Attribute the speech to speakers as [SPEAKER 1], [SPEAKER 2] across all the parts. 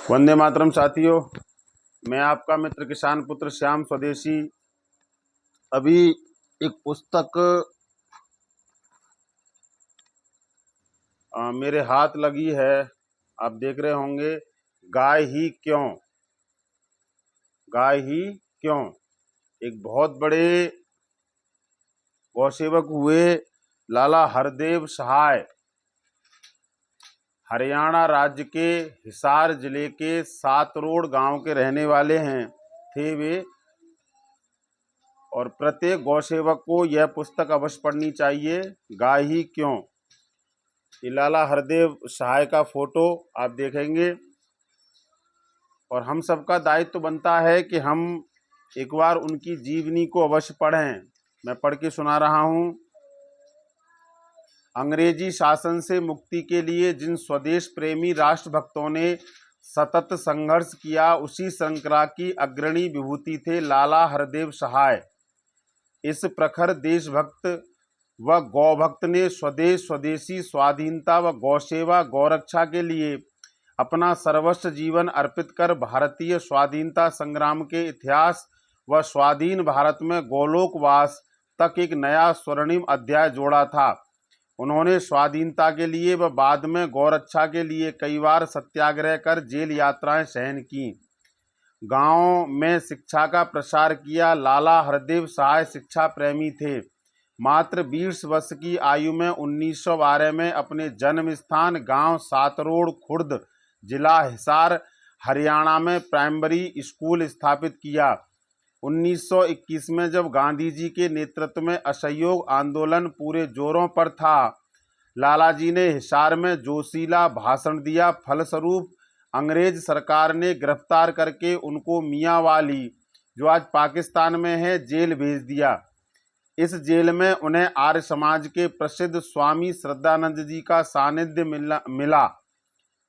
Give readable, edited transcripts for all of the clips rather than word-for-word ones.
[SPEAKER 1] वंदे मातरम साथियों, मैं आपका मित्र किसान पुत्र श्याम स्वदेशी अभी एक पुस्तक मेरे हाथ लगी है। आप देख रहे होंगे, गाय ही क्यों, गाय ही क्यों। एक बहुत बड़े गौसेवक हुए लाला हरदेव सहाय, हरियाणा राज्य के हिसार जिले के सातरोड़ गांव के रहने वाले थे वे। और प्रत्येक गौसेवक को यह पुस्तक अवश्य पढ़नी चाहिए, गाय ही क्यों। ये लाला हरदेव सहाय का फोटो आप देखेंगे और हम सबका दायित्व बनता है कि हम एक बार उनकी जीवनी को अवश्य पढ़ें। मैं पढ़ के सुना रहा हूं। अंग्रेजी शासन से मुक्ति के लिए जिन स्वदेश प्रेमी राष्ट्रभक्तों ने सतत संघर्ष किया, उसी श्रृंखला की अग्रणी विभूति थे लाला हरदेव सहाय। इस प्रखर देशभक्त व गौभक्त ने स्वदेश, स्वदेशी, स्वाधीनता व गौसेवा, गौरक्षा के लिए अपना सर्वस्व जीवन अर्पित कर भारतीय स्वाधीनता संग्राम के इतिहास व स्वाधीन भारत में गोलोकवास तक एक नया स्वर्णिम अध्याय जोड़ा था। उन्होंने स्वाधीनता के लिए व बाद में गौरक्षा के लिए कई बार सत्याग्रह कर जेल यात्राएं सहन की, गांव में शिक्षा का प्रसार किया। लाला हरदेव सहाय शिक्षा प्रेमी थे। मात्र 20 वर्ष की आयु में 1912 में अपने जन्म स्थान गांव सातरोड़ खुर्द, जिला हिसार, हरियाणा में प्राइमरी स्कूल स्थापित किया। 1921 में जब गांधी जी के नेतृत्व में असहयोग आंदोलन पूरे जोरों पर था, लाला जी ने हिसार में जोशीला भाषण दिया। फलस्वरूप अंग्रेज सरकार ने गिरफ्तार करके उनको मियांवाली, जो आज पाकिस्तान में है, जेल भेज दिया। इस जेल में उन्हें आर्य समाज के प्रसिद्ध स्वामी श्रद्धानंद जी का सानिध्य मिला।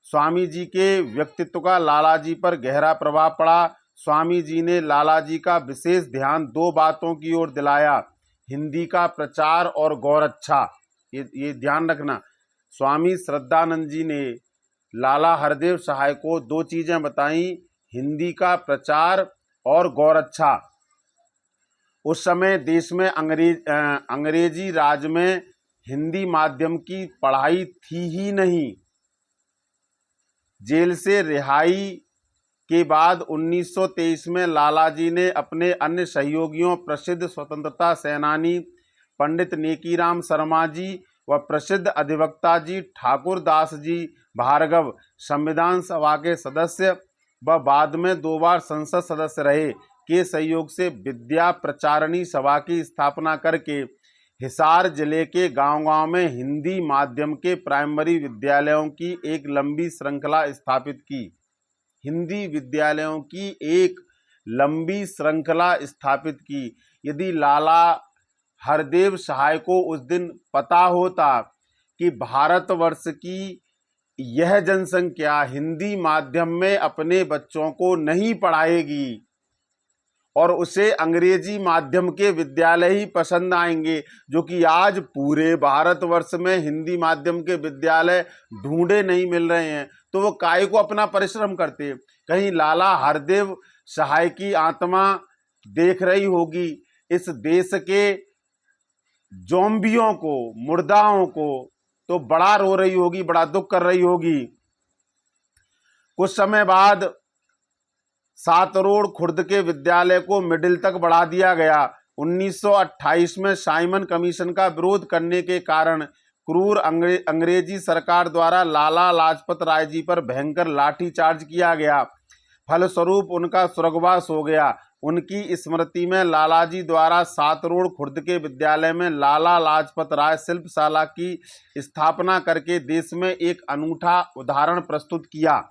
[SPEAKER 1] स्वामी जी के व्यक्तित्व का लाला जी पर गहरा प्रभाव पड़ा। स्वामी जी ने लाला जी का विशेष ध्यान दो बातों की ओर दिलाया, हिंदी का प्रचार और गौरक्षा। ये ध्यान रखना, स्वामी श्रद्धानंद जी ने लाला हरदेव सहाय को दो चीजें बताई, हिंदी का प्रचार और गौरक्षा। उस समय देश में अंग्रेजी राज में हिंदी माध्यम की पढ़ाई थी ही नहीं। जेल से रिहाई के बाद 1923 में लाला जी ने अपने अन्य सहयोगियों, प्रसिद्ध स्वतंत्रता सेनानी पंडित नेकीराम शर्मा जी व प्रसिद्ध अधिवक्ता जी ठाकुर दास जी भार्गव, संविधान सभा के सदस्य व बाद में 2 बार संसद सदस्य रहे, के सहयोग से विद्या प्रचारणी सभा की स्थापना करके हिसार जिले के गांव-गांव में हिंदी माध्यम के प्राइमरी विद्यालयों की एक लंबी श्रृंखला स्थापित की। हिंदी विद्यालयों की एक लंबी श्रृंखला स्थापित की। यदि लाला हरदेव सहाय को उस दिन पता होता कि भारतवर्ष की यह जनसंख्या हिंदी माध्यम में अपने बच्चों को नहीं पढ़ाएगी और उसे अंग्रेजी माध्यम के विद्यालय ही पसंद आएंगे, जो कि आज पूरे भारतवर्ष में हिंदी माध्यम के विद्यालय ढूंढे नहीं मिल रहे हैं, तो वो काय को अपना परिश्रम करते। कहीं लाला हरदेव सहाय की आत्मा देख रही होगी इस देश के ज़ॉम्बियों को, मुर्दाओं को, तो बड़ा रो रही होगी, बड़ा दुख कर रही होगी। कुछ समय बाद सातरोड़ खुर्द के विद्यालय को मिडिल तक बढ़ा दिया गया। 1928 में साइमन कमीशन का विरोध करने के कारण क्रूर अंग्रेजी सरकार द्वारा लाला लाजपत राय जी पर भयंकर लाठीचार्ज किया गया। फलस्वरूप उनका स्वर्गवास हो गया। उनकी स्मृति में लाला जी द्वारा सातरोड़ खुर्द के विद्यालय में लाला लाजपत राय शिल्पशाला की स्थापना करके देश में एक अनूठा उदाहरण प्रस्तुत किया।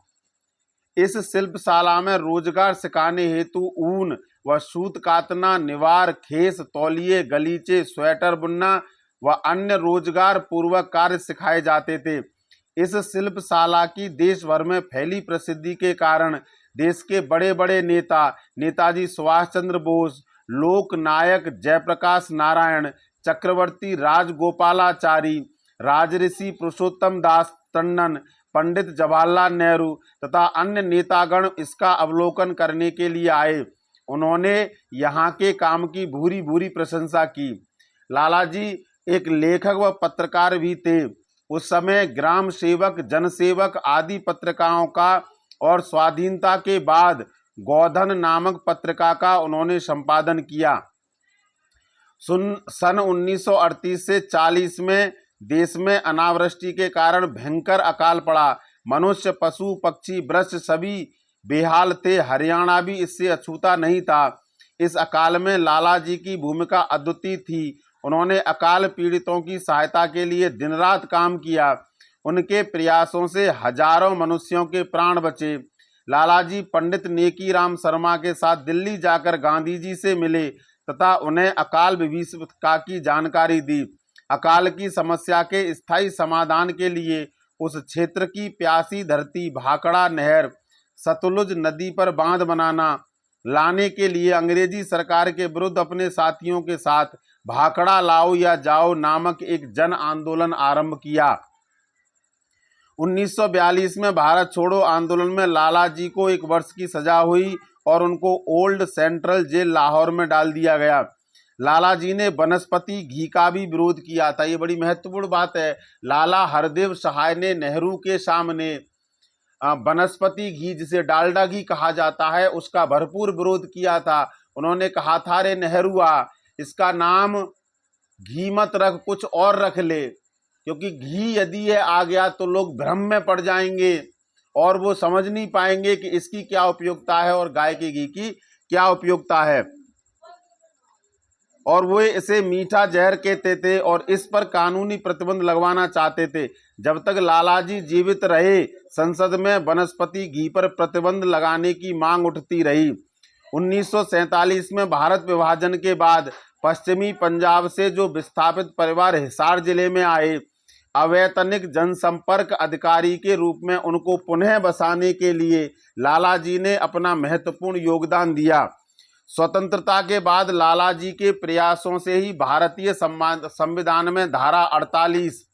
[SPEAKER 1] इस शिल्पशाला में रोजगार सिखाने हेतु ऊन व सूत कातना, निवार, खेस, तौलिए, गलीचे, स्वेटर बुनना व अन्य रोजगार पूर्वक कार्य सिखाए जाते थे। इस शिल्पशाला की देश भर में फैली प्रसिद्धि के कारण देश के बड़े बड़े नेता, नेताजी सुभाष चंद्र बोस, लोकनायक जयप्रकाश नारायण, चक्रवर्ती राजगोपालाचारी, राजऋषि पुरुषोत्तम दास टंडन, पंडित जवाहरलाल नेहरू तथा अन्य नेतागण इसका अवलोकन करने के लिए आए। उन्होंने यहाँ के काम की भूरी भूरी प्रशंसा की। लालाजी एक लेखक व पत्रकार भी थे। उस समय ग्राम सेवक, जनसेवक आदि पत्रिकाओं का और स्वाधीनता के बाद गोधन नामक पत्रिका का उन्होंने संपादन किया। सन 1938 से 40 में देश में अनावृष्टि के कारण भयंकर अकाल पड़ा। मनुष्य, पशु, पक्षी, वृक्ष सभी बेहाल थे। हरियाणा भी इससे अछूता नहीं था। इस अकाल में लालाजी की भूमिका अद्वितीय थी। उन्होंने अकाल पीड़ितों की सहायता के लिए दिन रात काम किया। उनके प्रयासों से हजारों मनुष्यों के प्राण बचे। लालाजी पंडित नेकीराम शर्मा के साथ दिल्ली जाकर गांधी जी से मिले तथा उन्हें अकाल विभीषिका की जानकारी दी। अकाल की समस्या के स्थायी समाधान के लिए उस क्षेत्र की प्यासी धरती, भाखड़ा नहर, सतलुज नदी पर बांध बनाना लाने के लिए अंग्रेजी सरकार के विरुद्ध अपने साथियों के साथ भाखड़ा लाओ या जाओ नामक एक जन आंदोलन आरंभ किया। 1942 में भारत छोड़ो आंदोलन में लालाजी को 1 वर्ष की सजा हुई और उनको ओल्ड सेंट्रल जेल लाहौर में डाल दिया गया। लालाजी ने वनस्पति घी का भी विरोध किया था। ये बड़ी महत्वपूर्ण बात है। लाला हरदेव सहाय ने नेहरू के सामने वनस्पति घी, जिसे डालडा घी कहा जाता है, उसका भरपूर विरोध किया था। उन्होंने कहा था, रे नेहरूआ, इसका नाम घी मत रख, कुछ और रख ले, क्योंकि घी यदि ये आ गया तो लोग भ्रम में पड़ जाएंगे और वो समझ नहीं पाएंगे कि इसकी क्या उपयोगिता है और गाय के घी की क्या उपयोगिता है। और वो इसे मीठा जहर कहते थे और इस पर कानूनी प्रतिबंध लगवाना चाहते थे। जब तक लालाजी जीवित रहे, संसद में वनस्पति घी पर प्रतिबंध लगाने की मांग उठती रही। 1947 में भारत विभाजन के बाद पश्चिमी पंजाब से जो विस्थापित परिवार हिसार जिले में आए, अवैतनिक जनसंपर्क अधिकारी के रूप में उनको पुनः बसाने के लिए लालाजी ने अपना महत्वपूर्ण योगदान दिया। स्वतंत्रता के बाद लालाजी के प्रयासों से ही भारतीय संविधान में धारा 48,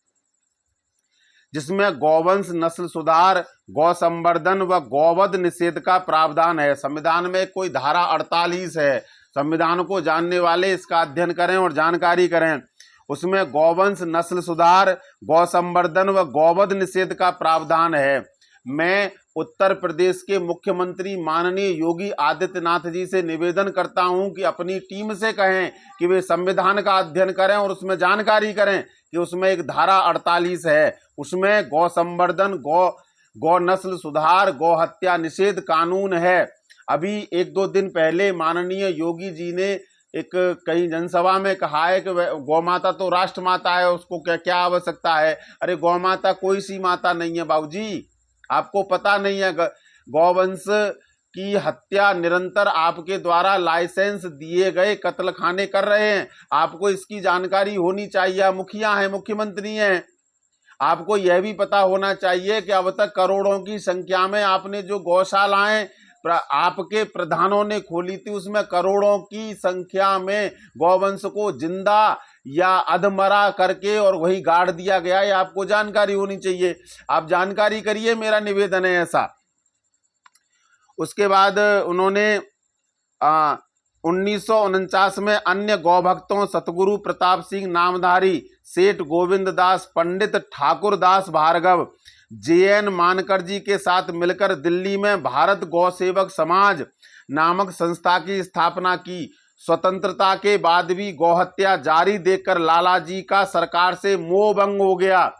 [SPEAKER 1] जिसमें गौवंश नस्ल सुधार, गौ संवर्धन व गौवध निषेध का प्रावधान है। संविधान में कोई धारा 48 है। संविधान को जानने वाले इसका अध्ययन करें और जानकारी करें। उसमें गौवंश नस्ल सुधार, गौ संवर्धन व गौवध निषेध का प्रावधान है। मैं उत्तर प्रदेश के मुख्यमंत्री माननीय योगी आदित्यनाथ जी से निवेदन करता हूं कि अपनी टीम से कहें कि वे संविधान का अध्ययन करें और उसमें जानकारी करें कि उसमें एक धारा 48 है। उसमें गौ संवर्धन, गौ नस्ल सुधार, गौ हत्या निषेध कानून है। अभी 1-2 दिन पहले माननीय योगी जी ने एक कहीं जनसभा में कहा है कि गौ माता तो राष्ट्र माता है, उसको क्या आवश्यकता है। अरे गौ माता कोई सी माता नहीं है बाबूजी, आपको पता नहीं है। गौवंश की हत्या निरंतर आपके द्वारा लाइसेंस दिए गए कत्लखाने कर रहे हैं। आपको इसकी जानकारी होनी चाहिए। मुखिया हैं, मुख्यमंत्री हैं, आपको यह भी पता होना चाहिए कि अब तक करोड़ों की संख्या में आपने जो गौशालाएं आपके प्रधानों ने खोली थी, उसमें करोड़ों की संख्या में गौवंश को जिंदा या अधमरा करके और वही गाड़ दिया गया है। आपको जानकारी होनी चाहिए। आप जानकारी करिए, मेरा निवेदन है ऐसा। उसके बाद उन्होंने 1949 में अन्य गौभक्तों सतगुरु प्रताप सिंह नामधारी, सेठ गोविंद दास, पंडित ठाकुर दास भार्गव, JN मानकर जी के साथ मिलकर दिल्ली में भारत गौ सेवक समाज नामक संस्था की स्थापना की। स्वतंत्रता के बाद भी गौहत्या जारी देखकर लालाजी का सरकार से मोह भंग हो गया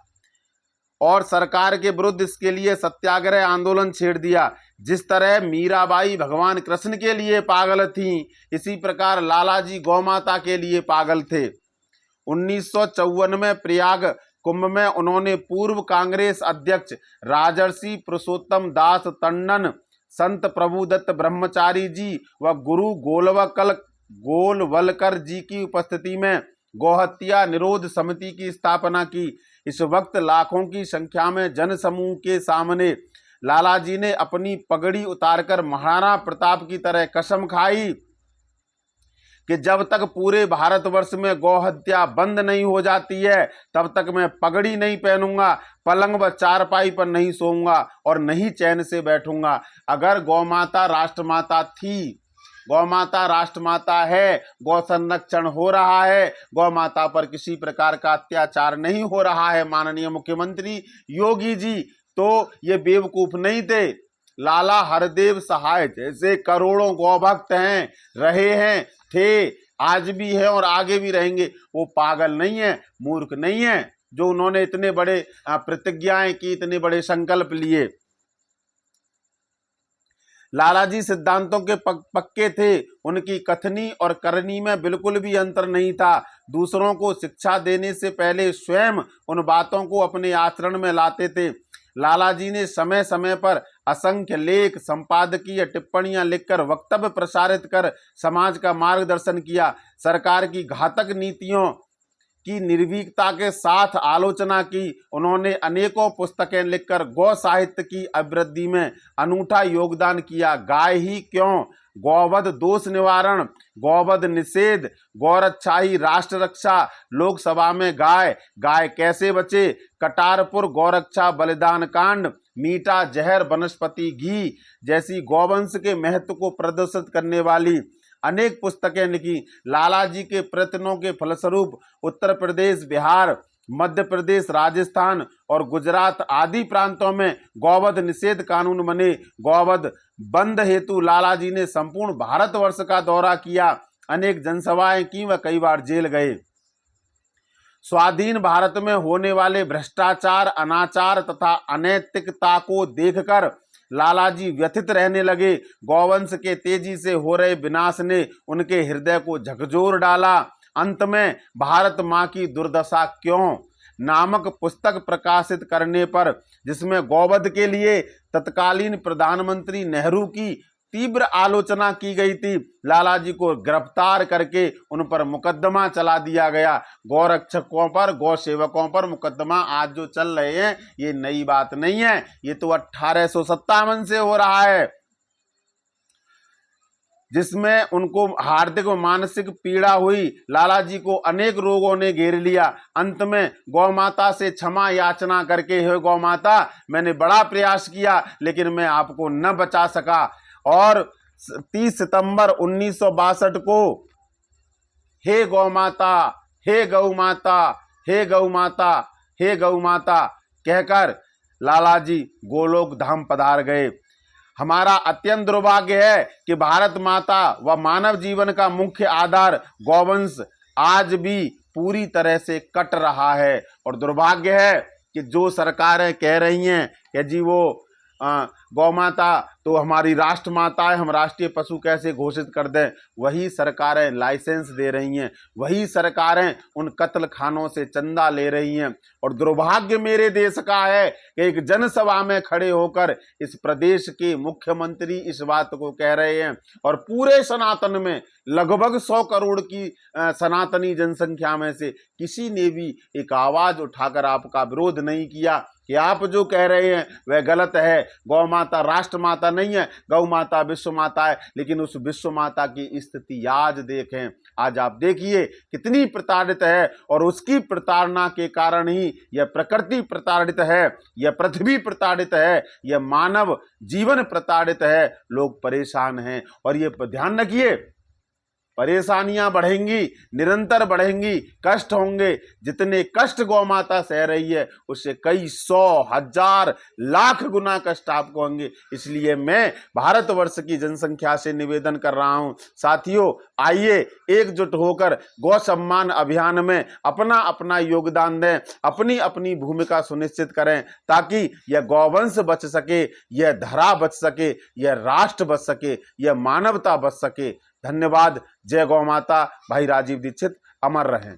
[SPEAKER 1] और सरकार के विरुद्ध इसके लिए सत्याग्रह आंदोलन छेड़ दिया। जिस तरह मीराबाई भगवान कृष्ण के लिए पागल थीं, इसी प्रकार लालाजी गौमाता के लिए पागल थे। 1954 में प्रयाग कुंभ में उन्होंने पूर्व कांग्रेस अध्यक्ष राजर्षि पुरुषोत्तम दास टंडन, संत प्रभुदत्त ब्रह्मचारी जी व गुरु गोलवलकर जी की उपस्थिति में गौहत्या निरोध समिति की स्थापना की। इस वक्त लाखों की संख्या में जनसमूह के सामने लालाजी ने अपनी पगड़ी उतारकर महाराणा प्रताप की तरह कसम खाई कि जब तक पूरे भारतवर्ष में गौ हत्या बंद नहीं हो जाती है तब तक मैं पगड़ी नहीं पहनूंगा, पलंग व चारपाई पर नहीं सोऊंगा और नहीं चैन से बैठूंगा। अगर गौ माता राष्ट्रमाता थी, गौ माता राष्ट्रमाता है, गौ संरक्षण हो रहा है, गौ माता पर किसी प्रकार का अत्याचार नहीं हो रहा है, माननीय मुख्यमंत्री योगी जी तो ये बेवकूफ नहीं थे। लाला हरदेव सहाय जैसे करोड़ों गौभक्त हैं, रहे हैं, थे, आज भी है और आगे भी रहेंगे। वो पागल नहीं है, मूर्ख नहीं है, जो उन्होंने इतने बड़े प्रतिज्ञाएं की, इतने बड़े संकल्प लिए। लालाजी सिद्धांतों के पक्के थे, उनकी कथनी और करनी में बिल्कुल भी अंतर नहीं था। दूसरों को शिक्षा देने से पहले स्वयं उन बातों को अपने आचरण में लाते थे। लालाजी ने समय समय पर असंख्य लेख, संपादकीय टिप्पणियां लिखकर वक्तव्य प्रसारित कर समाज का मार्गदर्शन किया। सरकार की घातक नीतियों की निर्भीकता के साथ आलोचना की। उन्होंने अनेकों पुस्तकें लिखकर गौ साहित्य की अभिवृद्धि में अनूठा योगदान किया। गाय ही क्यों, गौवध दोष निवारण, गौवध निषेध, गौरक्षा ही राष्ट्र रक्षा, लोकसभा में गाय, गाय कैसे बचे, कटारपुर गौरक्षा बलिदान कांड, मीठा जहर वनस्पति घी जैसी गौवंश के महत्व को प्रदर्शित करने वाली अनेक पुस्तकें लिखी। लालाजी के प्रयत्नों के फलस्वरूप उत्तर प्रदेश, बिहार, मध्य प्रदेश, राजस्थान और गुजरात आदि प्रांतों में गौवध निषेध कानून बने। गौवध बंद हेतु लालाजी ने संपूर्ण भारतवर्ष का दौरा किया, अनेक जनसभाएं की व कई बार जेल गए। स्वाधीन भारत में होने वाले भ्रष्टाचार, अनाचार तथा अनैतिकता को देखकर लालाजी व्यथित रहने लगे। गौवंश के तेजी से हो रहे विनाश ने उनके हृदय को झकझोर डाला। अंत में भारत माँ की दुर्दशा क्यों नामक पुस्तक प्रकाशित करने पर, जिसमें गौवध के लिए तत्कालीन प्रधानमंत्री नेहरू की तीव्र आलोचना की गई थी, लालाजी को गिरफ्तार करके उन पर मुकदमा चला दिया गया। गौरक्षकों पर, गौ सेवकों पर मुकदमा आज जो चल रहे हैं ये नई बात नहीं है, ये तो 1857 से हो रहा है, जिसमें उनको हार्दिक व मानसिक पीड़ा हुई। लालाजी को अनेक रोगों ने घेर लिया। अंत में गौ माता से क्षमा याचना करके, हे गौ माता, मैंने बड़ा प्रयास किया लेकिन मैं आपको न बचा सका। और 30 सितंबर 1962 को हे गौ माता, हे गौ माता, हे गौ माता, हे गौ माता कहकर लालाजी गोलोक धाम पधार गए। हमारा अत्यंत दुर्भाग्य है कि भारत माता व मानव जीवन का मुख्य आधार गौवंश आज भी पूरी तरह से कट रहा है। और दुर्भाग्य है कि जो सरकारें कह रही हैं कि जी वो गौ माता तो हमारी राष्ट्र माता है, हम राष्ट्रीय पशु कैसे घोषित कर दें, वही सरकारें लाइसेंस दे रही हैं, वही सरकारें उन कत्ल खानों से चंदा ले रही हैं। और दुर्भाग्य मेरे देश का है कि एक जनसभा में खड़े होकर इस प्रदेश के मुख्यमंत्री इस बात को कह रहे हैं और पूरे सनातन में लगभग 100 करोड़ की सनातनी जनसंख्या में से किसी ने भी एक आवाज उठाकर आपका विरोध नहीं किया कि आप जो कह रहे हैं वह गलत है। गौ माता राष्ट्र माता नहीं है, गौ माता विश्व माता है। लेकिन उस विश्व माता की स्थिति आज देखें, आज आप देखिए कितनी प्रताड़ित है और उसकी प्रताड़ना के कारण ही यह प्रकृति प्रताड़ित है, यह पृथ्वी प्रताड़ित है, यह मानव जीवन प्रताड़ित है। लोग परेशान हैं और ये ध्यान रखिए, परेशानियां बढ़ेंगी, निरंतर बढ़ेंगी, कष्ट होंगे। जितने कष्ट गौ माता सह रही है उससे कई 100, 1000, लाख गुना कष्ट आपको होंगे। इसलिए मैं भारतवर्ष की जनसंख्या से निवेदन कर रहा हूं, साथियों आइए एकजुट होकर गौ सम्मान अभियान में अपना अपना योगदान दें, अपनी अपनी भूमिका सुनिश्चित करें ताकि यह गौवंश बच सके, यह धरा बच सके, यह राष्ट्र बच सके, यह मानवता बच सके। धन्यवाद। जय गौ माता। भाई राजीव दीक्षित। अमर रहें।